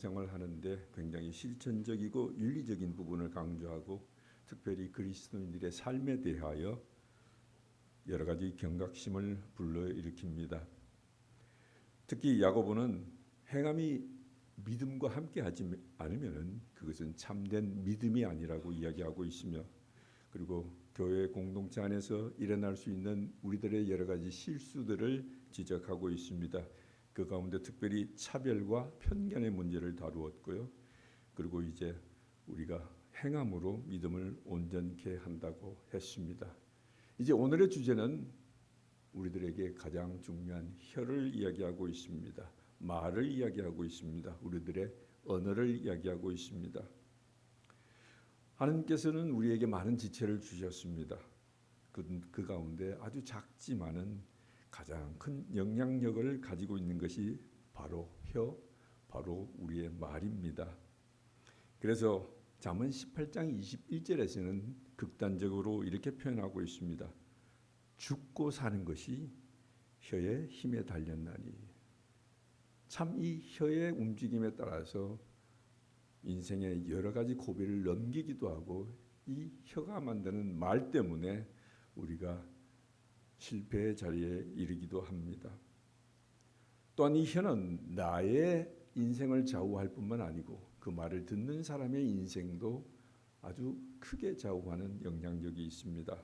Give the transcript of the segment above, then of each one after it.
생활하는데 굉장히 실천적이고 윤리적인 부분을 강조하고 특별히 그리스도인들의 삶에 대하여 여러 가지 경각심을 불러일으킵니다. 특히 야고보는 행함이 믿음과 함께하지 않으면 그것은 참된 믿음이 아니라고 이야기하고 있으며, 그리고 교회 공동체 안에서 일어날 수 있는 우리들의 여러 가지 실수들을 지적하고 있습니다. 그 가운데 특별히 차별과 편견의 문제를 다루었고요. 그리고 이제 우리가 행함으로 믿음을 온전케 한다고 했습니다. 이제 오늘의 주제는 우리들에게 가장 중요한 혀를 이야기하고 있습니다. 말을 이야기하고 있습니다. 우리들의 언어를 이야기하고 있습니다. 하나님께서는 우리에게 많은 지체를 주셨습니다. 그 가운데 아주 작지만은 가장 큰 영향력을 가지고 있는 것이 바로 혀, 바로 우리의 말입니다. 그래서 잠언 18장 21절에서는 극단적으로 이렇게 표현하고 있습니다. 죽고 사는 것이 혀의 힘에 달렸나니. 참 이 혀의 움직임에 따라서 인생의 여러 가지 고비를 넘기기도 하고, 이 혀가 만드는 말 때문에 우리가 실패의 자리에 이르기도 합니다. 또한 이 혀는 나의 인생을 좌우할 뿐만 아니고 그 말을 듣는 사람의 인생도 아주 크게 좌우하는 영향력이 있습니다.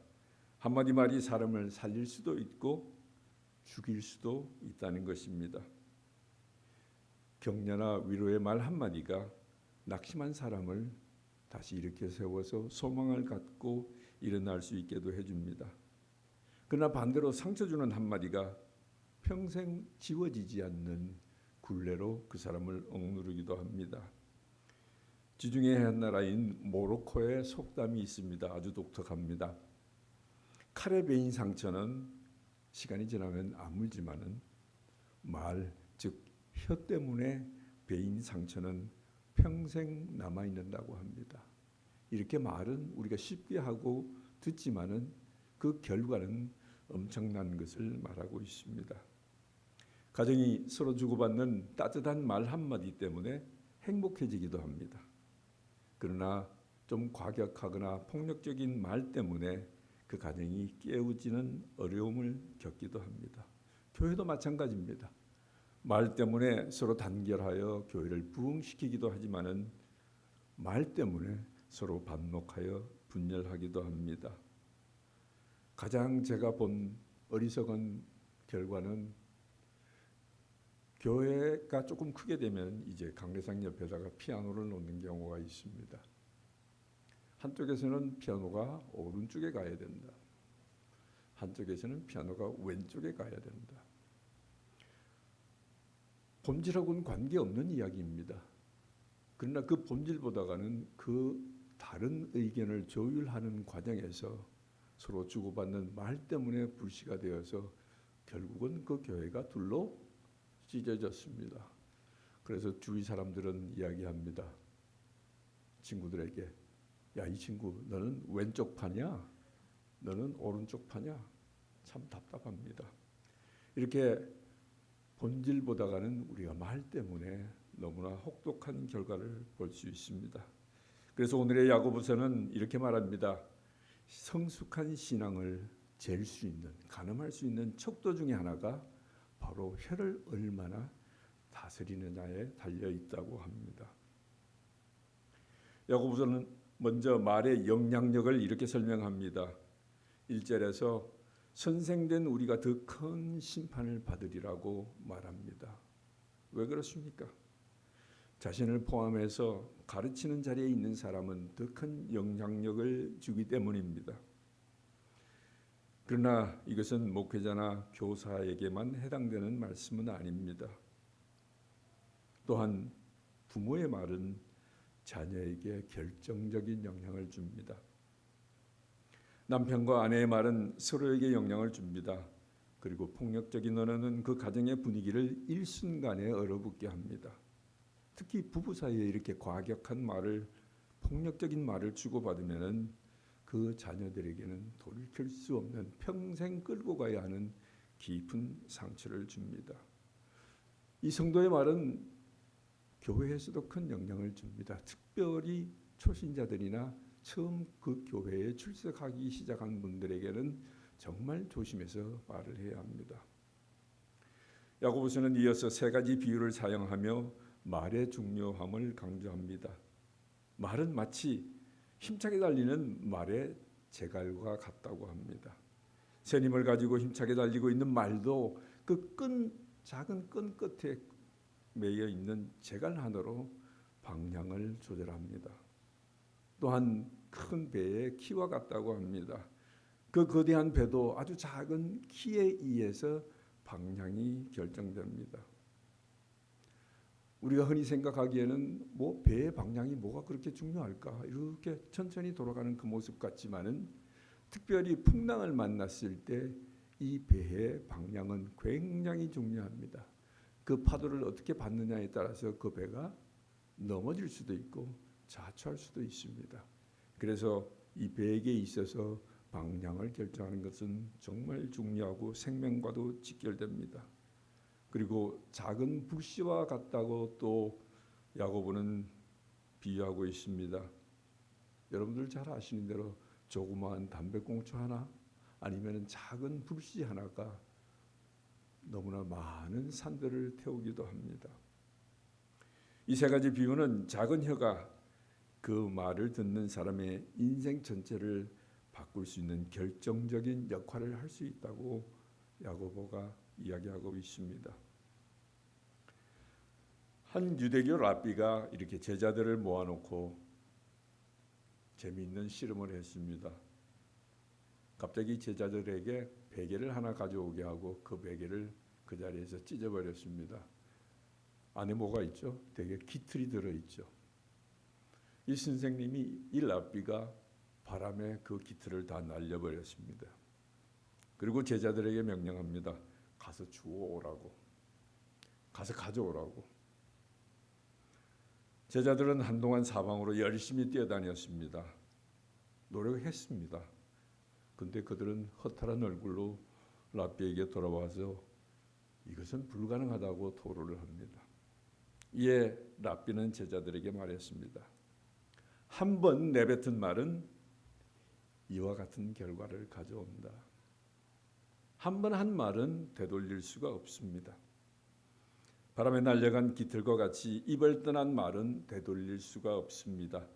한마디 말이 사람을 살릴 수도 있고 죽일 수도 있다는 것입니다. 격려나 위로의 말 한마디가 낙심한 사람을 다시 일으켜 세워서 소망을 갖고 일어날 수 있게도 해줍니다. 그러나 반대로 상처 주는 한마디가 평생 지워지지 않는 굴레로 그 사람을 억누르기도 합니다. 지중해 한 나라인 모로코의 속담이 있습니다. 아주 독특합니다. 칼에 베인 상처는 시간이 지나면 아물지만은 말, 즉 혀 때문에 베인 상처는 평생 남아있는다고 합니다. 이렇게 말은 우리가 쉽게 하고 듣지만은 그 결과는 엄청난 것을 말하고 있습니다. 가정이 서로 주고받는 따뜻한 말 한마디 때문에 행복해지기도 합니다. 그러나 좀 과격하거나 폭력적인 말 때문에 그 가정이 깨어지는 어려움을 겪기도 합니다. 교회도 마찬가지입니다. 말 때문에 서로 단결하여 교회를 부흥시키기도 하지만은 말 때문에 서로 반목하여 분열하기도 합니다. 가장 제가 본 어리석은 결과는 교회가 조금 크게 되면 이제 강례상 옆에다가 피아노를 놓는 경우가 있습니다. 한쪽에서는 피아노가 오른쪽에 가야 된다. 한쪽에서는 피아노가 왼쪽에 가야 된다. 본질하고는 관계없는 이야기입니다. 그러나 그 본질보다는 그 다른 의견을 조율하는 과정에서 서로 주고받는 말 때문에 불씨가 되어서 결국은 그 교회가 둘로 찢어졌습니다. 그래서 주위 사람들은 이야기합니다. 친구들에게, 야, 이 친구 너는 왼쪽 파냐? 너는 오른쪽 파냐? 참 답답합니다. 이렇게 본질보다는 우리가 말 때문에 너무나 혹독한 결과를 볼 수 있습니다. 그래서 오늘의 야고보서는 이렇게 말합니다. 성숙한 신앙을 잴 수 있는, 가늠할 수 있는 척도 중에 하나가 바로 혀를 얼마나 다스리느냐에 달려 있다고 합니다. 야고보서는 먼저 말의 영향력을 이렇게 설명합니다. 1절에서 선생된 우리가 더 큰 심판을 받으리라고 말합니다. 왜 그렇습니까? 자신을 포함해서 가르치는 자리에 있는 사람은 더 큰 영향력을 주기 때문입니다. 그러나 이것은 목회자나 교사에게만 해당되는 말씀은 아닙니다. 또한 부모의 말은 자녀에게 결정적인 영향을 줍니다. 남편과 아내의 말은 서로에게 영향을 줍니다. 그리고 폭력적인 언어는 그 가정의 분위기를 일순간에 얼어붙게 합니다. 특히 부부 사이에 이렇게 과격한 말을, 폭력적인 말을 주고받으면 그 자녀들에게는 돌이킬 수 없는, 평생 끌고 가야 하는 깊은 상처를 줍니다. 이 성도의 말은 교회에서도 큰 영향을 줍니다. 특별히 초신자들이나 처음 그 교회에 출석하기 시작한 분들에게는 정말 조심해서 말을 해야 합니다. 야고보서는 이어서 세 가지 비유를 사용하며 말의 중요함을 강조합니다. 말은 마치 힘차게 달리는 말의 제갈과 같다고 합니다. 센 힘을 가지고 힘차게 달리고 있는 말도 그 작은 끈 끝에 매여 있는 제갈 하나로 방향을 조절합니다. 또한 큰 배의 키와 같다고 합니다. 그 거대한 배도 아주 작은 키에 의해서 방향이 결정됩니다. 우리가 흔히 생각하기에는 배의 방향이 뭐가 그렇게 중요할까? 이렇게 천천히 돌아가는 그 모습 같지만은 특별히 풍랑을 만났을 때 이 배의 방향은 굉장히 중요합니다. 그 파도를 어떻게 받느냐에 따라서 그 배가 넘어질 수도 있고 자초할 수도 있습니다. 그래서 이 배에게 있어서 방향을 결정하는 것은 정말 중요하고 생명과도 직결됩니다. 그리고 작은 불씨와 같다고 또 야고보는 비유하고 있습니다. 여러분들 잘 아시는 대로 조그마한 담배꽁초 하나 아니면 작은 불씨 하나가 너무나 많은 산들을 태우기도 합니다. 이 세 가지 비유는 작은 혀가 그 말을 듣는 사람의 인생 전체를 바꿀 수 있는 결정적인 역할을 할 수 있다고 야고보가 이야기하고 있습니다. 한 유대교 랍비가 이렇게 제자들을 모아놓고 재미있는 실험을 했습니다. 갑자기 제자들에게 베개를 하나 가져오게 하고 그 베개를 그 자리에서 찢어버렸습니다. 안에 뭐가 있죠? 되게 깃털이 들어있죠. 이 선생님이 이 랍비가 바람에 그 깃털을 다 날려버렸습니다. 그리고 제자들에게 명령합니다. 가서 주워오라고. 가서 가져오라고. 제자들은 한동안 사방으로 열심히 뛰어다녔습니다. 노력했습니다. 근데 그들은 허탈한 얼굴로 랍비에게 돌아와서 이것은 불가능하다고 토로를 합니다. 이에 랍비는 제자들에게 말했습니다. 한 번 내뱉은 말은 이와 같은 결과를 가져온다. 한 번 한 말은 되돌릴 수가 없습니다. 바람에 날려간 깃털과 같이 입을 떠난 말은 되돌릴 수가 없습니다.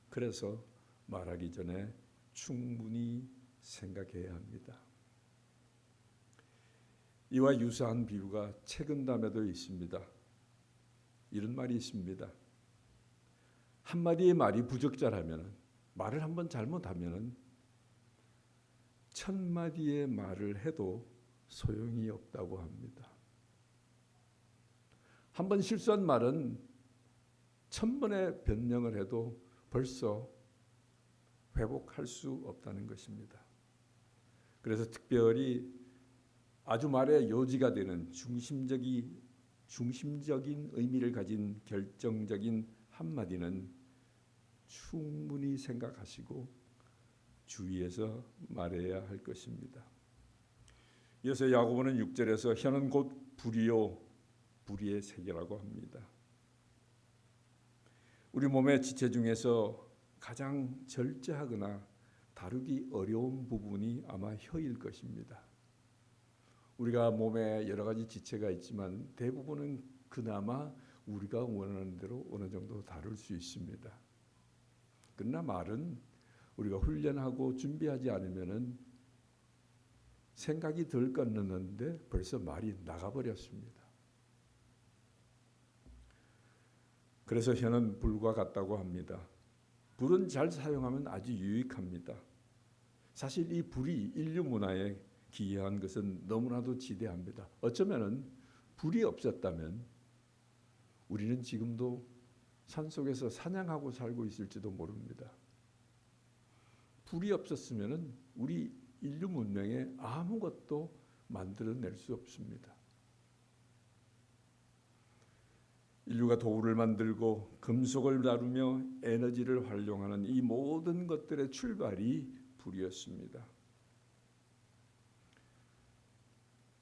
그래서 말하기 전에 충분히 생각해야 합니다. 이와 유사한 비유가 책은담에도 있습니다. 이런 말이 있습니다. 한마디의 말이 부적절하면, 말을 한번 잘못하면 1000마디의 말을 해도 소용이 없다고 합니다. 한번 실수한 말은 1000번의 변명을 해도 벌써 회복할 수 없다는 것입니다. 그래서 특별히 아주 말의 요지가 되는 중심적인 의미를 가진 결정적인 한마디는 충분히 생각하시고 주의해서 말해야 할 것입니다. 이어서 야고보는 6절에서 혀는 곧 불이요 불의의 세계라고 합니다. 우리 몸의 지체 중에서 가장 절제하거나 다루기 어려운 부분이 아마 혀일 것입니다. 우리가 몸에 여러 가지 지체가 있지만 대부분은 그나마 우리가 원하는 대로 어느 정도 다룰 수 있습니다. 그러나 말은 우리가 훈련하고 준비하지 않으면은 생각이 덜 끝났는데 벌써 말이 나가버렸습니다. 그래서 혀는 불과 같다고 합니다. 불은 잘 사용하면 아주 유익합니다. 사실 이 불이 인류 문화에 기여한 것은 너무나도 지대합니다. 어쩌면은 불이 없었다면 우리는 지금도 산속에서 사냥하고 살고 있을지도 모릅니다. 불이 없었으면은 우리 인류 문명에 아무것도 만들어낼 수 없습니다. 인류가 도구를 만들고 금속을 다루며 에너지를 활용하는 이 모든 것들의 출발이 불이었습니다.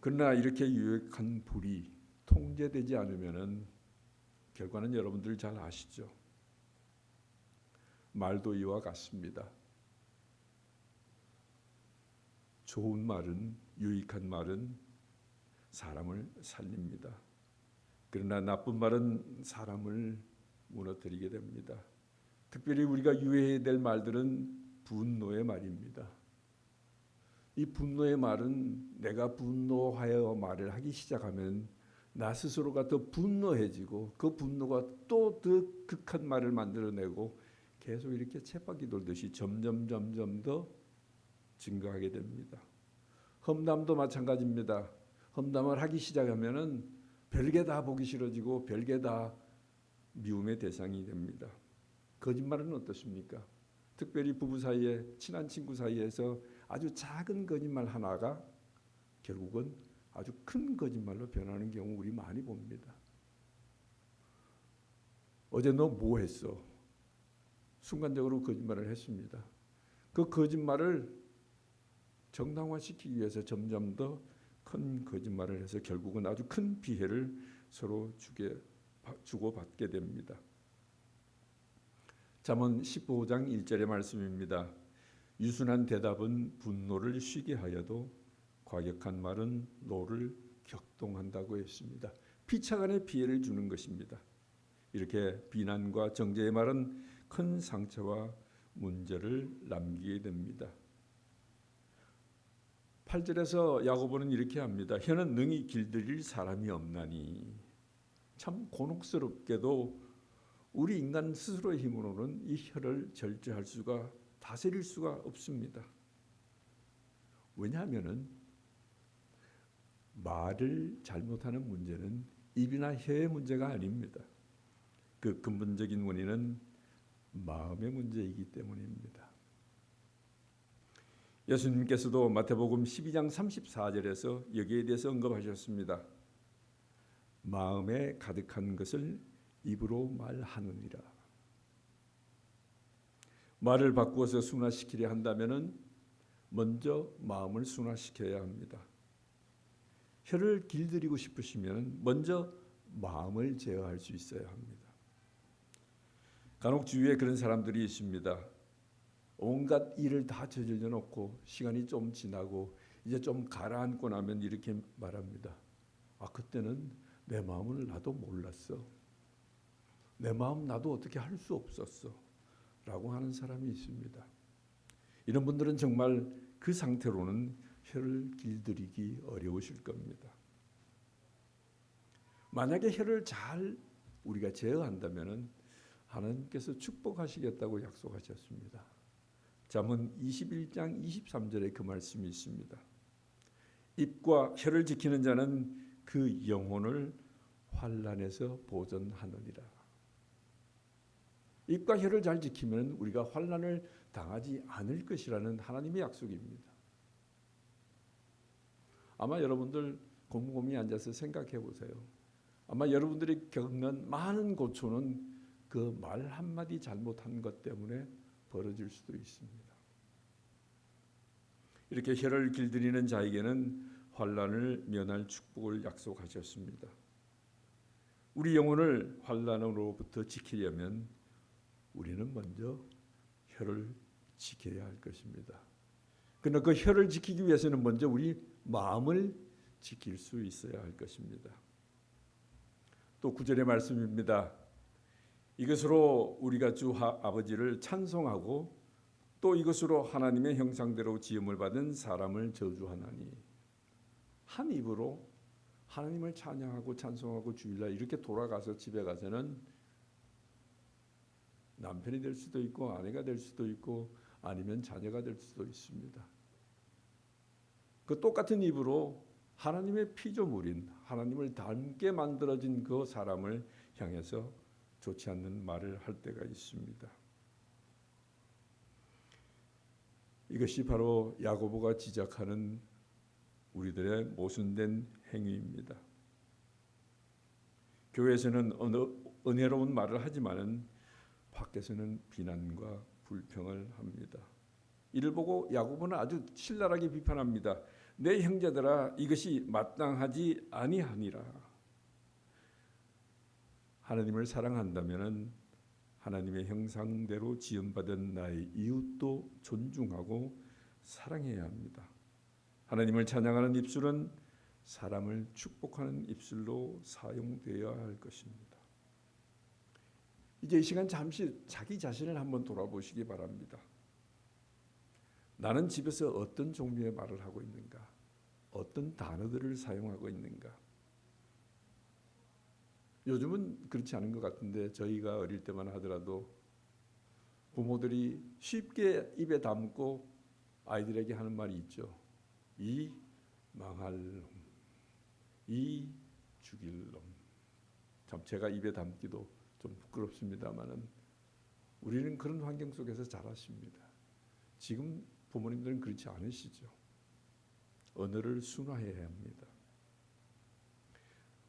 그러나 이렇게 유익한 불이 통제되지 않으면은 결과는 여러분들 잘 아시죠? 말도 이와 같습니다. 좋은 말은, 유익한 말은 사람을 살립니다. 그러나 나쁜 말은 사람을 무너뜨리게 됩니다. 특별히 우리가 유의해야 될 말들은 분노의 말입니다. 이 분노의 말은 내가 분노하여 말을 하기 시작하면 나 스스로가 더 분노해지고 그 분노가 또 더 극한 말을 만들어내고 계속 이렇게 쳇바퀴 돌듯이 점점 더 증가하게 됩니다. 험담도 마찬가지입니다. 험담을 하기 시작하면은 별게 다 보기 싫어지고 별게 다 미움의 대상이 됩니다. 거짓말은 어떻습니까? 특별히 부부 사이에, 친한 친구 사이에서 아주 작은 거짓말 하나가 결국은 아주 큰 거짓말로 변하는 경우 우리 많이 봅니다. 어제 너 뭐 했어? 순간적으로 거짓말을 했습니다. 그 거짓말을 정당화시키기 위해서 점점 더 큰 거짓말을 해서 결국은 아주 큰 피해를 서로 주고받게 됩니다. 잠언 15장 1절의 말씀입니다. 유순한 대답은 분노를 쉬게 하여도 과격한 말은 노를 격동한다고 했습니다. 피차간의 피해를 주는 것입니다. 이렇게 비난과 정죄의 말은 큰 상처와 문제를 남기게 됩니다. 8절에서 야고보는 이렇게 합니다. 혀는 능히 길들일 사람이 없나니. 참 곤혹스럽게도 우리 인간 스스로의 힘으로는 이 혀를 절제할 수가, 다스릴 수가 없습니다. 왜냐하면은 말을 잘못하는 문제는 입이나 혀의 문제가 아닙니다. 그 근본적인 원인은 마음의 문제이기 때문입니다. 예수님께서도 마태복음 12장 34절에서 여기에 대해서 언급하셨습니다. 마음에 가득한 것을 입으로 말하느니라. 말을 바꾸어서 순화시키려 한다면은 먼저 마음을 순화시켜야 합니다. 혀를 길들이고 싶으시면 먼저 마음을 제어할 수 있어야 합니다. 간혹 주위에 그런 사람들이 있습니다. 온갖 일을 다 저질러 놓고 시간이 좀 지나고 이제 좀 가라앉고 나면 이렇게 말합니다. 그때는 내 마음을 나도 몰랐어. 내 마음 나도 어떻게 할 수 없었어. 라고 하는 사람이 있습니다. 이런 분들은 정말 그 상태로는 혀를 길들이기 어려우실 겁니다. 만약에 혀를 잘 우리가 제어한다면 하나님께서 축복하시겠다고 약속하셨습니다. 잠언 21장 23절에 그 말씀이 있습니다. 입과 혀를 지키는 자는 그 영혼을 환난에서 보전하느니라. 입과 혀를 잘 지키면 우리가 환난을 당하지 않을 것이라는 하나님의 약속입니다. 아마 여러분들 곰곰이 앉아서 생각해 보세요. 아마 여러분들이 겪는 많은 고초는 그 말 한마디 잘못한 것 때문에 벌어질 수도 있습니다. 이렇게 혀를 길들이는 자에게는 환난을 면할 축복을 약속하셨습니다. 우리 영혼을 환난으로부터 지키려면 우리는 먼저 혀를 지켜야 할 것입니다. 그러나 그 혀를 지키기 위해서는 먼저 우리 마음을 지킬 수 있어야 할 것입니다. 또 9절의 말씀입니다. 이것으로 우리가 주 아버지를 찬송하고 또 이것으로 하나님의 형상대로 지음을 받은 사람을 저주하나니. 한 입으로 하나님을 찬양하고 찬송하고 주일날 이렇게 돌아가서 집에 가서는 남편이 될 수도 있고 아내가 될 수도 있고 아니면 자녀가 될 수도 있습니다. 그 똑같은 입으로 하나님의 피조물인 하나님을 닮게 만들어진 그 사람을 향해서 좋지 않는 말을 할 때가 있습니다. 이것이 바로 야고보가 지적하는 우리들의 모순된 행위입니다. 교회에서는 은혜로운 말을 하지만은 밖에서는 비난과 불평을 합니다. 이를 보고 야고보는 아주 신랄하게 비판합니다. 내 형제들아, 이것이 마땅하지 아니하니라. 하나님을 사랑한다면은 하나님의 형상대로 지음받은 나의 이웃도 존중하고 사랑해야 합니다. 하나님을 찬양하는 입술은 사람을 축복하는 입술로 사용되어야 할 것입니다. 이제 이 시간 잠시 자기 자신을 한번 돌아보시기 바랍니다. 나는 집에서 어떤 종류의 말을 하고 있는가? 어떤 단어들을 사용하고 있는가? 요즘은 그렇지 않은 것 같은데 저희가 어릴 때만 하더라도 부모들이 쉽게 입에 담고 아이들에게 하는 말이 있죠. 이 망할 놈, 이 죽일 놈. 참 제가 입에 담기도 좀 부끄럽습니다만은 우리는 그런 환경 속에서 자랐습니다. 지금 부모님들은 그렇지 않으시죠. 언어를 순화해야 합니다.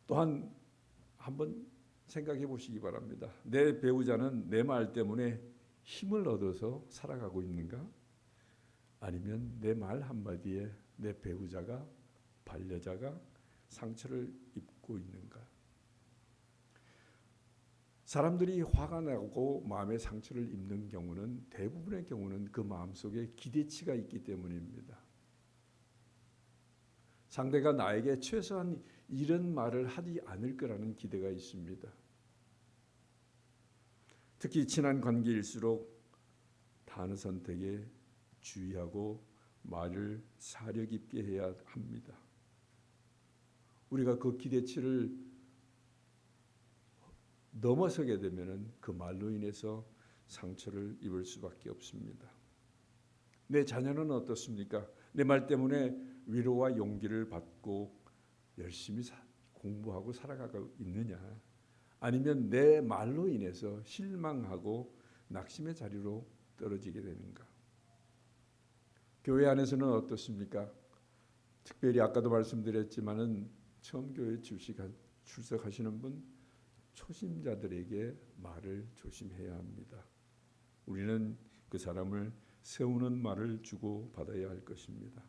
또한 한번 생각해 보시기 바랍니다. 내 배우자는 내 말 때문에 힘을 얻어서 살아가고 있는가? 아니면 내 말 한마디에 내 배우자가, 반려자가 상처를 입고 있는가? 사람들이 화가 나고 마음의 상처를 입는 경우는 대부분의 경우는 그 마음속에 기대치가 있기 때문입니다. 상대가 나에게 최소한 이런 말을 하지 않을 거라는 기대가 있습니다. 특히 친한 관계일수록 단어 선택에 주의하고 말을 사려 깊게 해야 합니다. 우리가 그 기대치를 넘어서게 되면 그 말로 인해서 상처를 입을 수밖에 없습니다. 내 자녀는 어떻습니까? 내 말 때문에 위로와 용기를 받고 열심히 공부하고 살아가고 있느냐? 아니면 내 말로 인해서 실망하고 낙심의 자리로 떨어지게 되는가? 교회 안에서는 어떻습니까? 특별히 아까도 말씀드렸지만은 처음 교회 출석하시는 분 초심자들에게 말을 조심해야 합니다. 우리는 그 사람을 세우는 말을 주고 받아야 할 것입니다.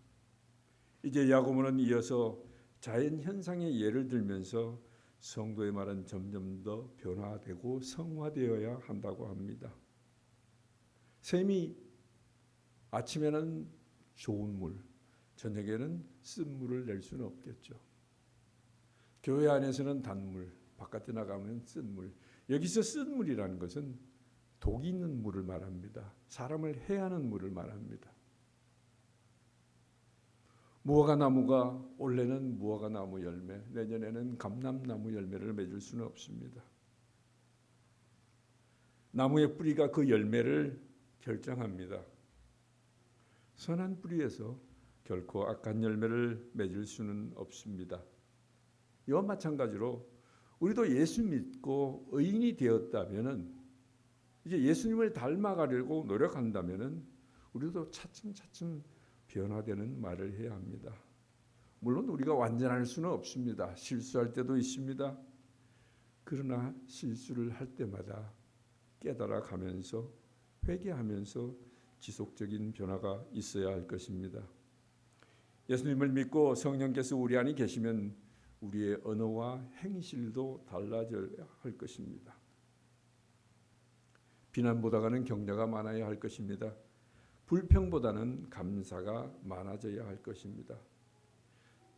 이제 야고보는 이어서 자연 현상의 예를 들면서 성도의 말은 점점 더 변화되고 성화되어야 한다고 합니다. 샘이 아침에는 좋은 물, 저녁에는 쓴 물을 낼 수는 없겠죠. 교회 안에서는 단물, 바깥에 나가면 쓴 물. 여기서 쓴 물이라는 것은 독이 있는 물을 말합니다. 사람을 해하는 물을 말합니다. 무화과나무가 올해는 무화과나무 열매, 내년에는 감람나무 열매를 맺을 수는 없습니다. 나무의 뿌리가 그 열매를 결정합니다. 선한 뿌리에서 결코 악한 열매를 맺을 수는 없습니다. 이와 마찬가지로 우리도 예수 믿고 의인이 되었다면은 이제 예수님을 닮아가려고 노력한다면은 우리도 차츰차츰 변화되는 말을 해야 합니다. 물론 우리가 완전할 수는 없습니다. 실수할 때도 있습니다. 그러나 실수를 할 때마다 깨달아가면서 회개하면서 지속적인 변화가 있어야 할 것입니다. 예수님을 믿고 성령께서 우리 안에 계시면 우리의 언어와 행실도 달라져야 할 것입니다. 비난보다는 격려가 많아야 할 것입니다. 불평보다는 감사가 많아져야 할 것입니다.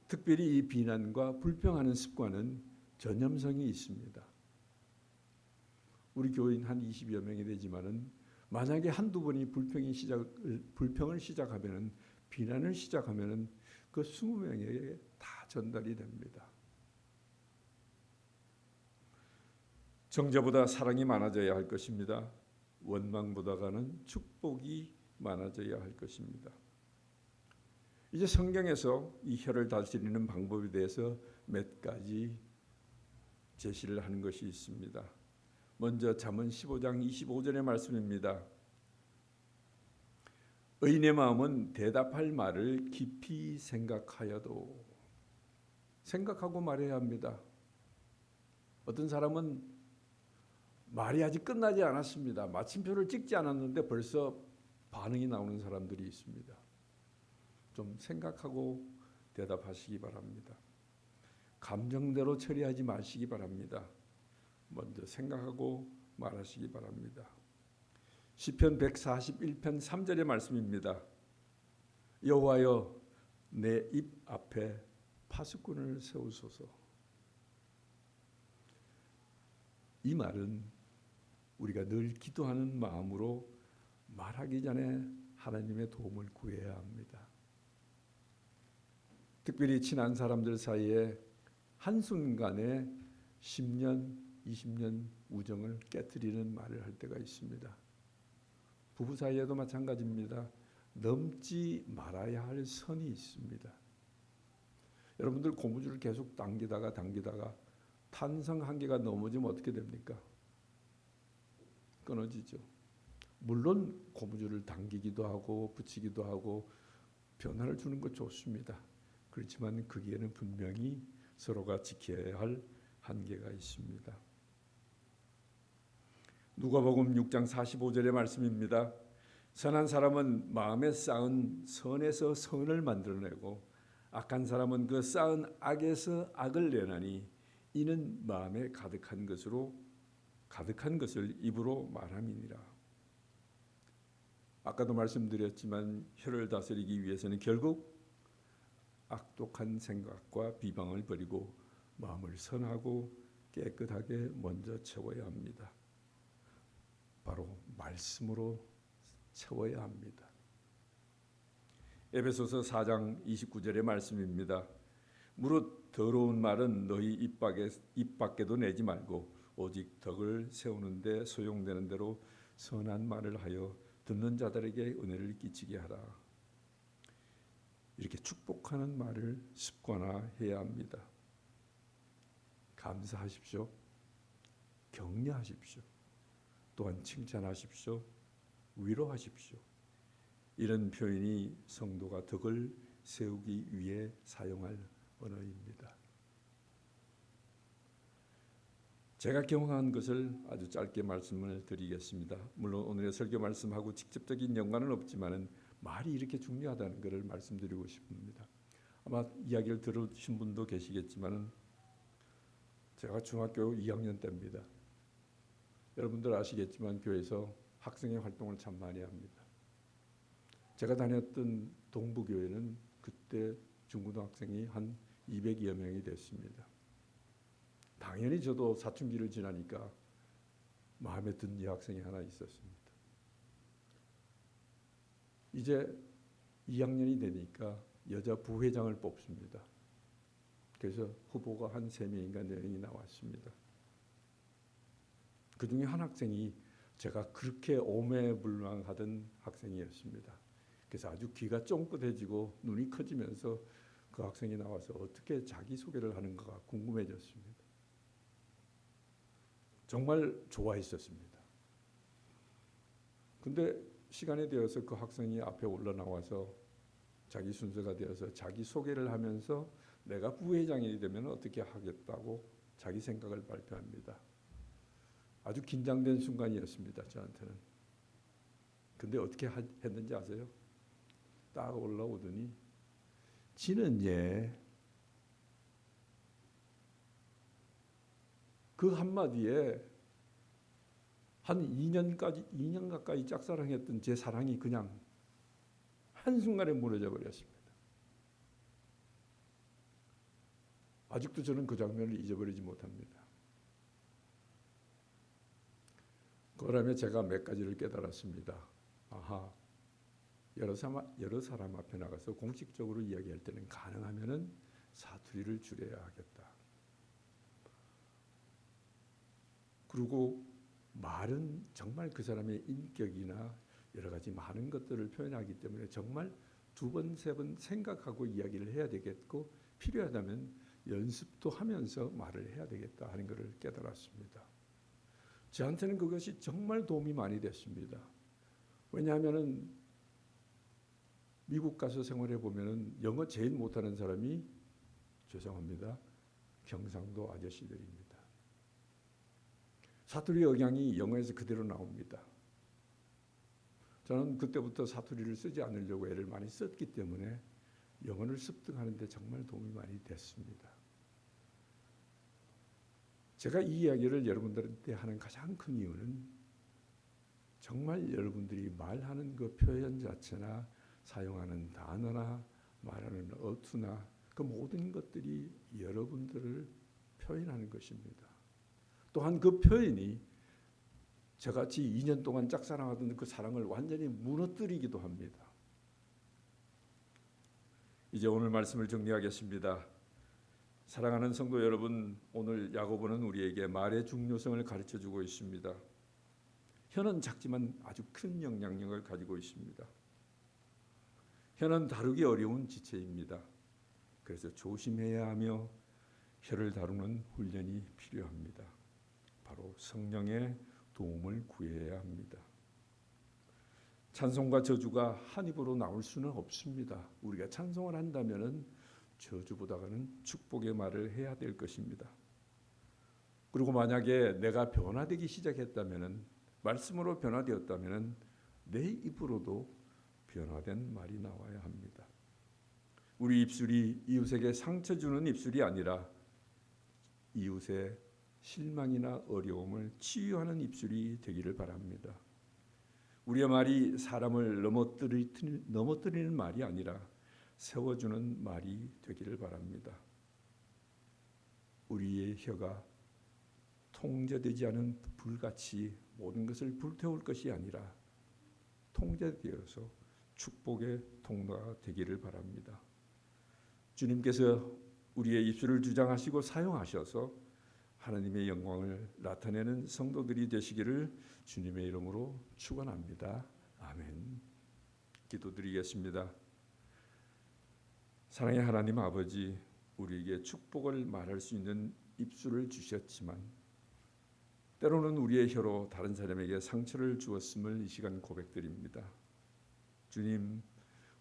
특별히 이 비난과 불평하는 습관은 전염성이 있습니다. 우리 교인 한 20여 명이 되지만은 만약에 한두 번이 불평을 시작하면은 비난을 시작하면은 그 20명에게 다 전달이 됩니다. 정죄보다 사랑이 많아져야 할 것입니다. 원망보다는 축복이 많아져야 할 것입니다. 이제 성경에서 이 혀를 다스리는 방법에 대해서 몇 가지 제시를 하는 것이 있습니다. 먼저 잠언 15장 25절의 말씀입니다. 의인의 마음은 대답할 말을 깊이 생각하여도 생각하고 말해야 합니다. 어떤 사람은 말이 아직 끝나지 않았습니다. 마침표를 찍지 않았는데 벌써 반응이 나오는 사람들이 있습니다. 좀 생각하고 대답하시기 바랍니다. 감정대로 처리하지 마시기 바랍니다. 먼저 생각하고 말하시기 바랍니다. 시편 141편 3절의 말씀입니다. 여호와여 내 입 앞에 파수꾼을 세우소서. 이 말은 우리가 늘 기도하는 마음으로 말하기 전에 하나님의 도움을 구해야 합니다. 특별히 친한 사람들 사이에 한순간에 10년, 20년 우정을 깨트리는 말을 할 때가 있습니다. 부부 사이에도 마찬가지입니다. 넘지 말아야 할 선이 있습니다. 여러분들 고무줄을 계속 당기다가 탄성 한계가 넘어지면 어떻게 됩니까? 끊어지죠. 물론 고무줄을 당기기도 하고 붙이기도 하고 변화를 주는 것 좋습니다. 그렇지만 거기에는 분명히 서로가 지켜야 할 한계가 있습니다. 누가복음 6장 45절의 말씀입니다. 선한 사람은 마음에 쌓은 선에서 선을 만들어내고 악한 사람은 그 쌓은 악에서 악을 내나니 이는 마음에 가득한 것을 입으로 말함이니라. 아까도 말씀드렸지만 혀를 다스리기 위해서는 결국 악독한 생각과 비방을 버리고 마음을 선하고 깨끗하게 먼저 채워야 합니다. 바로 말씀으로 채워야 합니다. 에베소서 4장 29절의 말씀입니다. 무릇 더러운 말은 너희 입 밖에도 내지 말고 오직 덕을 세우는 데 소용되는 대로 선한 말을 하여 듣는 자들에게 은혜를 끼치게 하라. 이렇게 축복하는 말을 습관화해야 합니다. 감사하십시오. 격려하십시오. 또한 칭찬하십시오. 위로하십시오. 이런 표현이 성도가 덕을 세우기 위해 사용할 언어입니다. 제가 경험한 것을 아주 짧게 말씀을 드리겠습니다. 물론 오늘의 설교 말씀하고 직접적인 연관은 없지만 말이 이렇게 중요하다는 것을 말씀드리고 싶습니다. 아마 이야기를 들으신 분도 계시겠지만 제가 중학교 2학년 때입니다. 여러분들 아시겠지만 교회에서 학생회 활동을 참 많이 합니다. 제가 다녔던 동부교회는 그때 중고등학생이 한 200여 명이 됐습니다. 당연히 저도 사춘기를 지나니까 마음에 든 여학생이 하나 있었습니다. 이제 2학년이 되니까 여자 부회장을 뽑습니다. 그래서 후보가 한 3명인가 4명이 나왔습니다. 그 중에 한 학생이 제가 그렇게 오매불망하던 학생이었습니다. 그래서 아주 귀가 쫑긋해지고 눈이 커지면서 그 학생이 나와서 어떻게 자기소개를 하는가가 궁금해졌습니다. 정말 좋아했었습니다. 근데 시간이 되어서 그 학생이 앞에 올라나와서 자기 순서가 되어서 자기소개를 하면서 내가 부회장이 되면 어떻게 하겠다고 자기 생각을 발표합니다. 아주 긴장된 순간이었습니다. 저한테는. 근데 어떻게 했는지 아세요? 딱 올라오더니 지는 그 한마디에 한 2년 가까이 짝사랑했던 제 사랑이 그냥 한순간에 무너져 버렸습니다. 아직도 저는 그 장면을 잊어버리지 못합니다. 그러면 제가 몇 가지를 깨달았습니다. 아하, 여러 사람 앞에 나가서 공식적으로 이야기할 때는 가능하면은 사투리를 줄여야 하겠다. 그리고 말은 정말 그 사람의 인격이나 여러 가지 많은 것들을 표현하기 때문에 정말 2번, 3번 생각하고 이야기를 해야 되겠고 필요하다면 연습도 하면서 말을 해야 되겠다 하는 것을 깨달았습니다. 저한테는 그것이 정말 도움이 많이 됐습니다. 왜냐하면 미국 가서 생활해 보면은 영어 제일 못하는 사람이 죄송합니다. 경상도 아저씨들입니다. 사투리 억양이 영어에서 그대로 나옵니다. 저는 그때부터 사투리를 쓰지 않으려고 애를 많이 썼기 때문에 영어를 습득하는 데 정말 도움이 많이 됐습니다. 제가 이 이야기를 여러분들한테 하는 가장 큰 이유는 정말 여러분들이 말하는 그 표현 자체나 사용하는 단어나 말하는 어투나 그 모든 것들이 여러분들을 표현하는 것입니다. 또한 그 표현이 저같이 2년 동안 짝사랑하던 그 사랑을 완전히 무너뜨리기도 합니다. 이제 오늘 말씀을 정리하겠습니다. 사랑하는 성도 여러분, 오늘 야고보는 우리에게 말의 중요성을 가르쳐주고 있습니다. 혀는 작지만 아주 큰 영향력을 가지고 있습니다. 혀는 다루기 어려운 지체입니다. 그래서 조심해야 하며 혀를 다루는 훈련이 필요합니다. 바로 성령의 도움을 구해야 합니다. 찬송과 저주가 한 입으로 나올 수는 없습니다. 우리가 찬송을 한다면은 저주보다는 축복의 말을 해야 될 것입니다. 그리고 만약에 내가 변화되기 시작했다면은, 말씀으로 변화되었다면은 내 입으로도 변화된 말이 나와야 합니다. 우리 입술이 이웃에게 상처 주는 입술이 아니라 이웃의 실망이나 어려움을 치유하는 입술이 되기를 바랍니다. 우리의 말이 사람을 넘어뜨리는 말이 아니라 세워주는 말이 되기를 바랍니다. 우리의 혀가 통제되지 않은 불같이 모든 것을 불태울 것이 아니라 통제되어서 축복의 통로가 되기를 바랍니다. 주님께서 우리의 입술을 주장하시고 사용하셔서 하나님의 영광을 나타내는 성도들이 되시기를 주님의 이름으로 축원합니다. 아멘. 기도드리겠습니다. 사랑의 하나님 아버지, 우리에게 축복을 말할 수 있는 입술을 주셨지만 때로는 우리의 혀로 다른 사람에게 상처를 주었음을 이 시간 고백드립니다. 주님,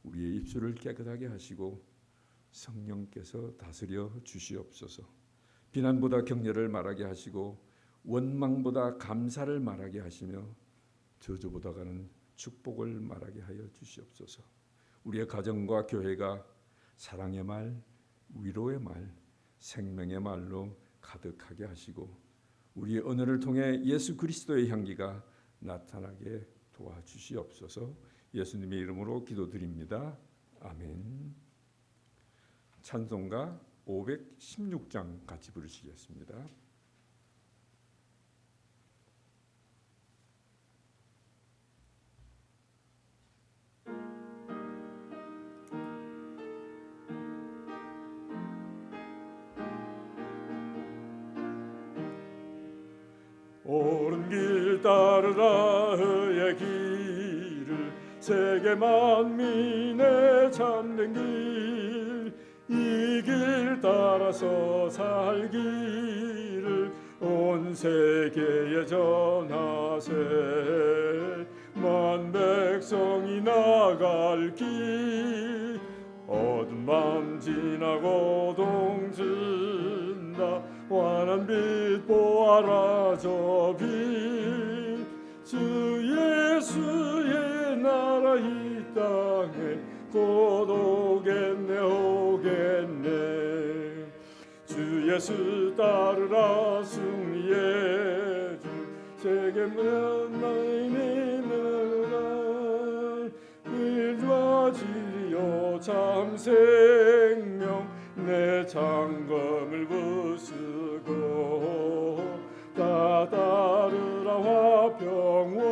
우리의 입술을 깨끗하게 하시고 성령께서 다스려 주시옵소서. 비난보다 격려를 말하게 하시고 원망보다 감사를 말하게 하시며 저주보다는 축복을 말하게 하여 주시옵소서. 우리의 가정과 교회가 사랑의 말, 위로의 말, 생명의 말로 가득하게 하시고 우리의 언어를 통해 예수 그리스도의 향기가 나타나게 도와주시옵소서. 예수님의 이름으로 기도드립니다. 아멘. 찬송가 516장 같이 부르시겠습니다. 옳은 길 따르라 의의 길을 세계 만민의 참된 길 이 길 따라서 살기를 온 세계에 전하세 만 백성이 나갈 길 어두운 밤 지나고 동진다 환한 빛 보아라 저 빛 주 예수의 나라 이 땅에 곧 오겠네 오겠네 주 예수 따르라 승리의 주 세계 만민이느라 일과 진리요 참 생명 내 장검을 부수고 다 따르라 화평원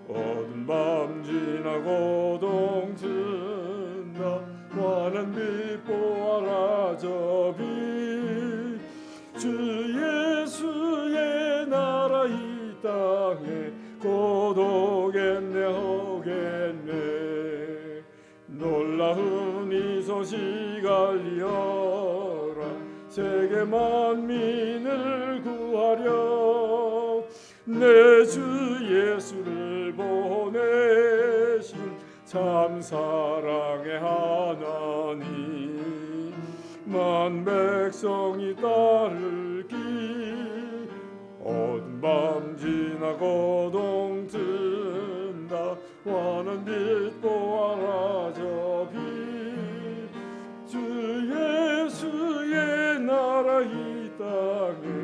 어두운 밤 지나고 동진다 환한 빛 보아라 저 빛 주 예수의 나라 이 땅에 곧 오겠네 오겠네 놀라운 이 소식 알리어라 세계 만민을 구하려 내 주 예수를 보내신 참 사랑의 하나님 만 백성이 따를 길 어두운 밤 지나고 동튼다 환한 빛 보아라 저 빛 주 예수의 나라 이 땅에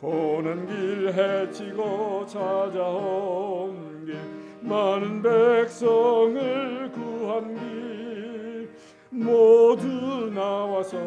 오는 길 헤치고 찾아온 길 많은 백성을 구한 길 모두 나와서